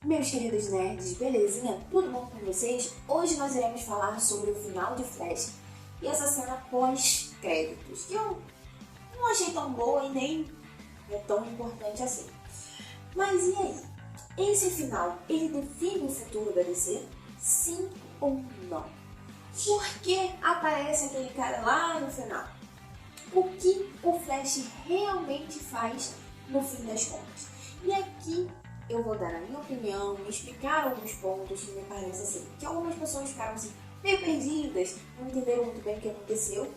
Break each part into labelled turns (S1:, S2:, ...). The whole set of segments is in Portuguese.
S1: Meus queridos nerds, belezinha? Tudo bom com vocês? Hoje nós iremos falar sobre o final de Flash e essa cena pós-créditos, que eu não achei tão boa e nem é tão importante assim. Mas e aí? Esse final, ele define o futuro da DC? Sim ou não? Por que aparece aquele cara lá no final? O que o Flash realmente faz no fim das contas? E aqui eu vou dar a minha opinião, explicar alguns pontos que me parece assim, que algumas pessoas ficaram assim, meio perdidas, não entenderam muito bem o que aconteceu.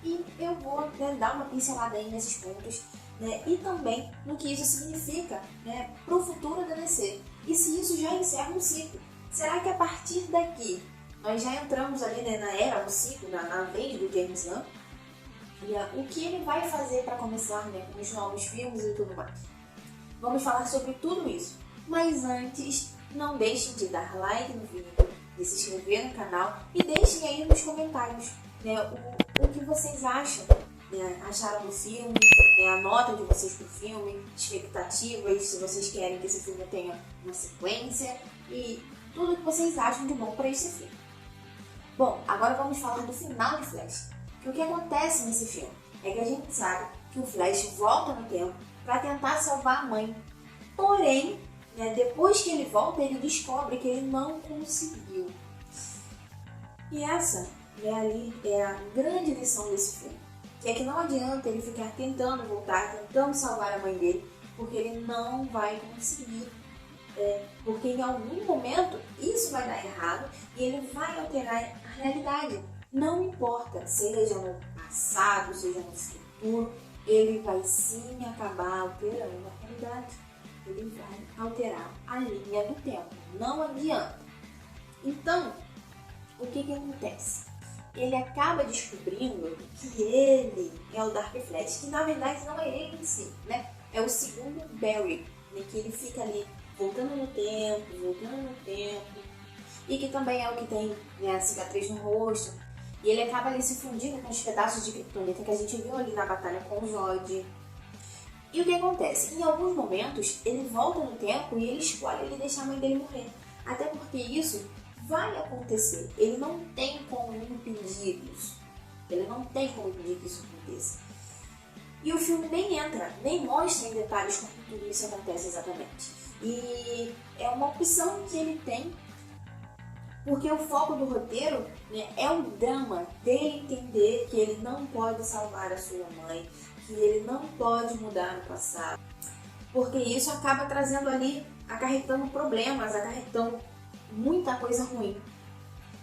S1: E eu vou dar uma pincelada aí nesses pontos, e também no que isso significa para o futuro da DC. E se isso já encerra um ciclo. Será que a partir daqui nós já entramos ali na era, no ciclo, na vez do James Gunn? E o que ele vai fazer para começar com os novos filmes e tudo mais? Vamos falar sobre tudo isso. Mas antes, não deixem de dar like no vídeo, de se inscrever no canal e deixem aí nos comentários o que vocês acham. Acharam do filme, a nota de vocês pro filme, expectativas, se vocês querem que esse filme tenha uma sequência e tudo o que vocês acham de bom para esse filme. Bom, agora vamos falar do final de Flash. Que o que acontece nesse filme é que a gente sabe que o Flash volta no tempo para tentar salvar a mãe. Porém, depois que ele volta, ele descobre que ele não conseguiu. E essa ali é a grande lição desse filme. Que é que não adianta ele ficar tentando voltar, tentando salvar a mãe dele, porque ele não vai conseguir. Porque em algum momento isso vai dar errado e ele vai alterar a realidade. Não importa, seja no passado, seja no futuro, ele vai sim acabar alterando a realidade. Ele vai alterar a linha do tempo. Não adianta. Então, o que acontece? Ele acaba descobrindo que ele é o Dark Flash, que na verdade não é ele em si, É o segundo Barry, que ele fica ali voltando no tempo, e que também é o que tem a cicatriz no rosto. E ele acaba ali se fundindo com os pedaços de kryptonita que a gente viu ali na batalha com o Zod. E o que acontece? Em alguns momentos, ele volta no tempo e ele escolhe ele deixar a mãe dele morrer. Até porque isso vai acontecer. Ele não tem como impedir isso. Ele não tem como impedir que isso aconteça. E o filme nem mostra em detalhes como tudo isso acontece exatamente. E é uma opção que ele tem, porque o foco do roteiro é o drama dele entender que ele não pode salvar a sua mãe, que ele não pode mudar o passado, porque isso acaba trazendo ali, acarretando problemas, acarretando muita coisa ruim.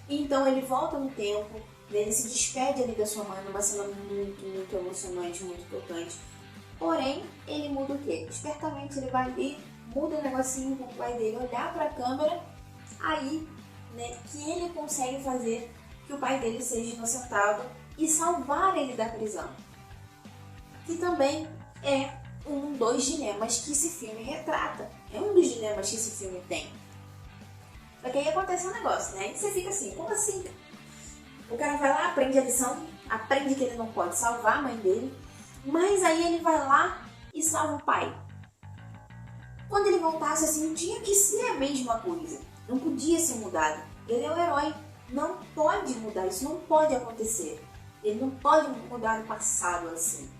S1: Então ele volta no tempo, ele se despede ali da sua mãe numa cena muito emocionante, muito tocante. Porém, ele muda o quê? Espertamente ele vai ali, muda o negocinho com o pai dele, olhar para a câmera, aí que ele consegue fazer que o pai dele seja inocentado e salvar ele da prisão. Que também é um dos dilemas que esse filme retrata. É um dos dilemas que esse filme tem. Só que aí acontece um negócio, E você fica assim, como assim? O cara vai lá, aprende a lição, aprende que ele não pode salvar a mãe dele, mas aí ele vai lá e salva o pai. Quando ele voltasse assim, tinha que ser a mesma coisa. Não podia ser mudado. Ele é o herói. Não pode mudar. Isso não pode acontecer. Ele não pode mudar o passado assim.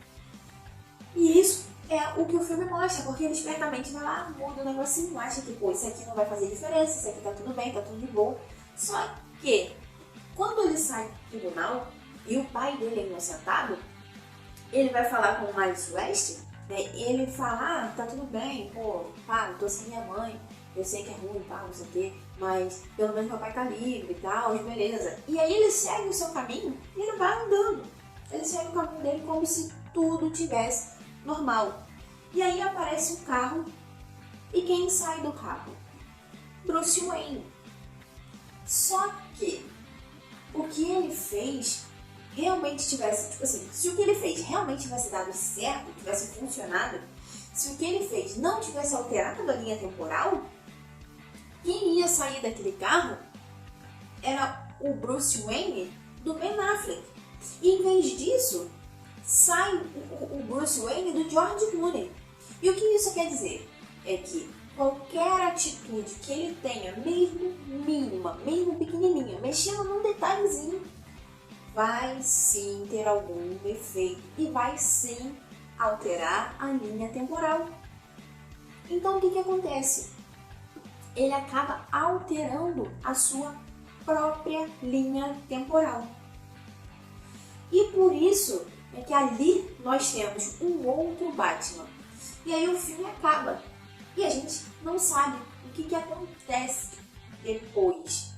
S1: E isso é o que o filme mostra. Porque ele espertamente vai lá, muda o negocinho, acha que isso aqui não vai fazer diferença, isso aqui tá tudo bem, tá tudo de boa. Só que, quando ele sai do tribunal e o pai dele é inocentado, ele vai falar com o Miles West, e ele fala, tá tudo bem, eu tô sem minha mãe, eu sei que é ruim, não sei o quê, mas pelo menos meu pai tá livre e tal, beleza. E aí ele segue o seu caminho e ele vai andando. Ele segue o caminho dele como se tudo tivesse normal. E aí aparece um carro e quem sai do carro? Bruce Wayne. Só que o que ele fez realmente tivesse, se o que ele fez realmente tivesse dado certo, tivesse funcionado, se o que ele fez não tivesse alterado a linha temporal, quem ia sair daquele carro era o Bruce Wayne do Ben Affleck. E em vez disso, sai o Bruce Wayne do George Clooney. E o que isso quer dizer? É que qualquer atitude que ele tenha, mesmo mínima, mesmo pequenininha, mexendo num detalhezinho, vai sim ter algum efeito e vai sim alterar a linha temporal. Então o que acontece? Ele acaba alterando a sua própria linha temporal. E por isso é que ali nós temos um outro Batman. E aí o filme acaba. E a gente não sabe o que acontece depois.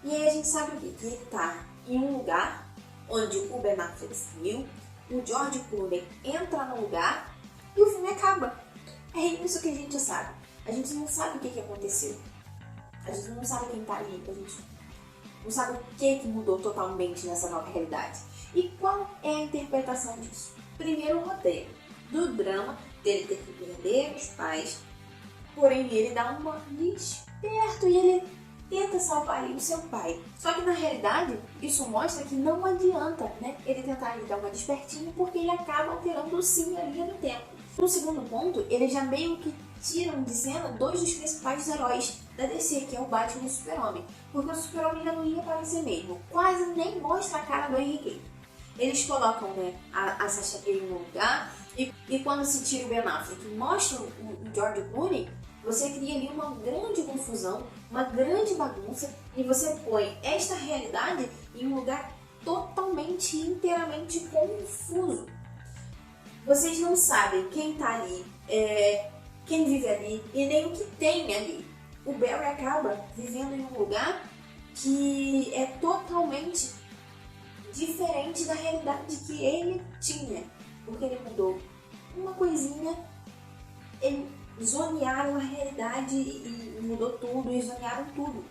S1: E aí a gente sabe o quê? Que ele está em um lugar onde o Ben Affleck sumiu, o George Clooney entra no lugar e o filme acaba. É isso que a gente sabe. A gente não sabe o que aconteceu. A gente não sabe quem está ali. A gente não sabe o que mudou totalmente nessa nova realidade. E qual é a interpretação disso? Primeiro, o roteiro do drama dele ter que perder os pais, porém ele dá uma de esperto e ele tenta salvar ali o seu pai. Só que na realidade isso mostra que não adianta, né, ele tentar ali dar uma despertinho, porque ele acaba alterando sim a linha do tempo. No segundo ponto, eles já meio que tiram de cena dois dos principais heróis da DC, que é o Batman e o Super-Homem, porque o Super-Homem já não ia aparecer mesmo, quase nem mostra a cara do Henry Cavill. Eles colocam, né, a Sasha Grey no lugar, e quando se tira o Ben Affleck e mostra o George Clooney, você cria ali uma grande confusão, uma grande bagunça, e você põe esta realidade em um lugar totalmente, inteiramente confuso. Vocês não sabem quem está ali, quem vive ali e nem o que tem ali. O Barry acaba vivendo em um lugar que é totalmente diferente da realidade que ele tinha, porque ele mudou uma coisinha, eles zonearam a realidade e mudou tudo, e zonearam tudo.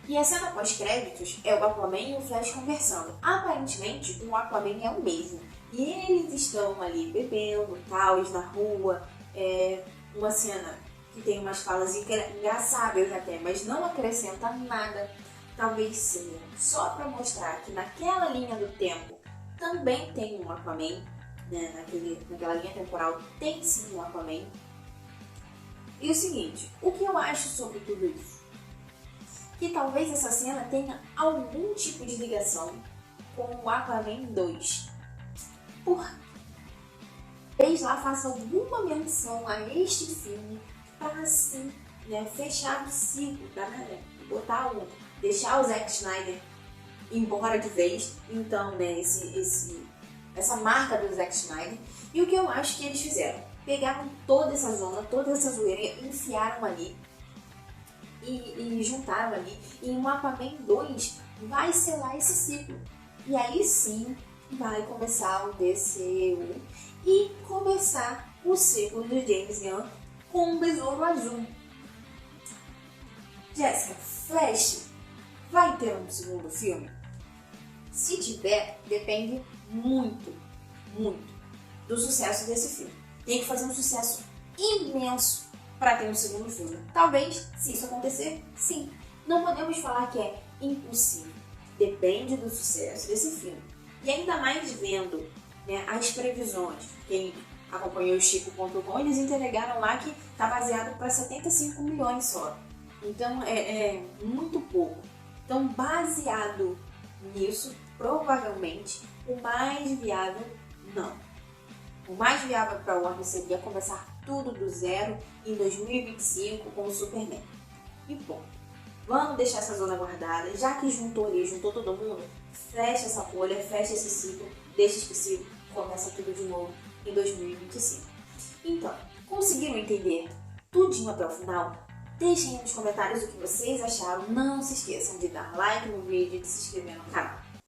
S1: E a cena pós-créditos é o Aquaman e o Flash conversando. Aparentemente, o Aquaman é o mesmo. E eles estão ali bebendo, tal, na rua. Uma cena que tem umas falas engraçadas até, mas não acrescenta nada. Talvez seja só para mostrar que naquela linha do tempo também tem um Aquaman, né? Naquela linha temporal tem sim um Aquaman. E o seguinte, o que eu acho sobre tudo isso? Que talvez essa cena tenha algum tipo de ligação com o Aquaman 2. Talvez lá faça alguma menção a este filme para assim, né, fechar o ciclo, deixar o Zack Snyder embora de vez. Então, né, essa marca do Zack Snyder. E o que eu acho que eles fizeram? Pegaram toda essa zona, toda essa zoeira, enfiaram ali e juntaram ali. E o Aquaman 2 vai selar esse ciclo. E aí sim vai começar o DCU e começar o ciclo do James Gunn com um Besouro Azul. Jéssica, Flash vai ter um segundo filme? Se tiver, depende muito, muito do sucesso desse filme. Tem que fazer um sucesso imenso para ter um segundo filme. Talvez, se isso acontecer, sim. Não podemos falar que é impossível. Depende do sucesso desse filme. E ainda mais vendo, né, as previsões. Quem acompanhou o Chico.com, eles entregaram lá que está baseado para 75 milhões só. Então é muito pouco. Então, baseado nisso, provavelmente o mais viável não. O mais viável para o Warner seria começar tudo do zero em 2025 com o Superman. E ponto. Vamos deixar essa zona guardada, já que juntou todo mundo, fecha essa folha, fecha esse ciclo, deixa esse ciclo, começa tudo de novo em 2025. Então, conseguiram entender tudinho até o final? Deixem aí nos comentários o que vocês acharam. Não se esqueçam de dar like no vídeo e de se inscrever no canal.